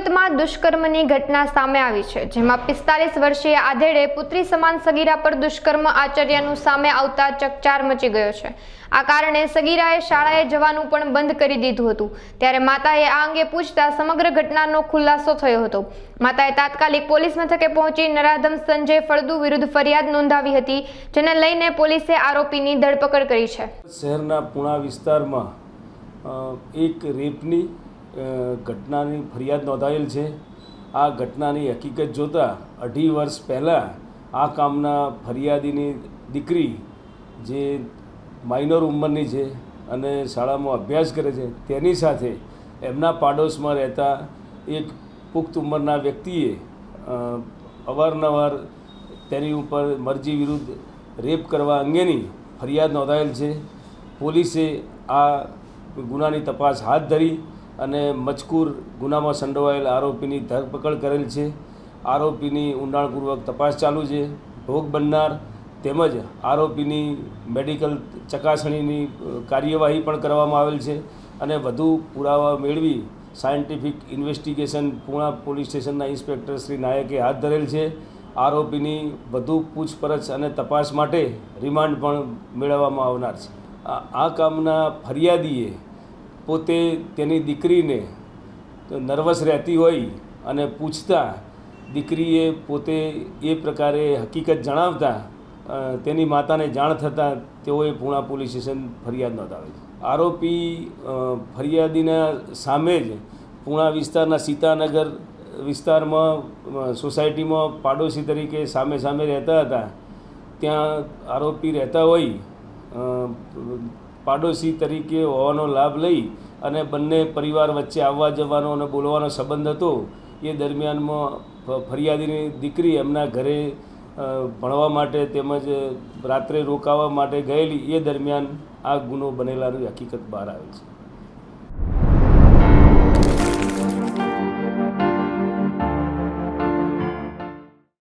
સુરતમાં દુષ્કર્મની ઘટના સામે આવી છે, જેમાં 45 વર્ષીય આધેડે પુત્રી સમાન સગીરા પર દુષ્કર્મ આચર્યાનું સામે આવતા ચકચાર મચી ગયો છે। આ કારણે સગીરાએ શાળાએ જવાનું પણ બંધ કરી દીધું હતું। ત્યારે માતાએ આ અંગે પૂછતા સમગ્ર ઘટનાનો ખુલાસો થયો હતો। માતાએ તાત્કાલિક પોલીસ મથકે પહોંચી નરાધમ સંજય ફળદુ વિરુદ્ધ ફરિયાદ નોંધાવી હતી, જેને લઈને પોલીસે આરોપીની ધરપકડ કરી છે। શહેરના પુણા વિસ્તારમાં એક રેપની ઘટનાની ફરિયાદ નોંધાયેલ છે। આ ઘટનાની હકીકત જોતાં 2.5 વર્ષ પહેલાં આ કામના ફરિયાદીની દીકરી જે માઇનોર ઉંમરની છે અને શાળામાં અભ્યાસ કરે છે, તેની સાથે એમના પાડોશમાં રહેતા એક પુખ્ત ઉંમરના વ્યક્તિએ અવારનવાર તેની ઉપર મરજી વિરુદ્ધ રેપ કરવા અંગેની ફરિયાદ નોંધાયેલ છે। પોલીસે આ ગુનાની તપાસ હાથ ધરી અને મજકૂર ગુનામાં સંડોવાયેલ આરોપીની ધરપકડ કરેલ છે। આરોપીની ઊંડાણપૂર્વક તપાસ ચાલુ છે। ભોગ બનનાર તેમજ આરોપીની મેડિકલ ચકાસણીની કાર્યવાહી પણ કરવામાં આવેલ છે અને વધુ પુરાવા મેળવી સાયન્ટિફિક ઇન્વેસ્ટિગેશન પુણા પોલીસ સ્ટેશનના ઇન્સ્પેક્ટર શ્રી નાયકે હાથ ધરેલ છે। આરોપીની વધુ પૂછપરછ અને તપાસ માટે રિમાન્ડ પણ મેળવવામાં આવનાર છે। આ કામના ફરિયાદીએ પોતે તેની દીકરીને નર્વસ રહેતી હોય અને પૂછતા દીકરીએ પોતે એ પ્રકારે હકીકત જણાવતા તેની માતાને જાણ થતાં તેઓએ પુણા પોલીસ સ્ટેશન ફરિયાદ નોંધાવી છે। આરોપી ફરિયાદીના સામે જ પુણા વિસ્તારના સીતાનગર વિસ્તારમાં સોસાયટીમાં પાડોશી તરીકે સામે સામે રહેતા હતા। ત્યાં આરોપી રહેતા હોય પાડોશી તરીકે હોવાનો લાભ લઈ અને બંને પરિવાર વચ્ચે આવવા જવાનો અને બોલવાનો સંબંધ હતો। એ દરમિયાનમાં ફરિયાદીની દીકરી એમના ઘરે ભણવા માટે તેમજ રાત્રે રોકાવા માટે ગયેલી, એ દરમિયાન આ ગુનો બનેલાની હકીકત બહાર આવે છે।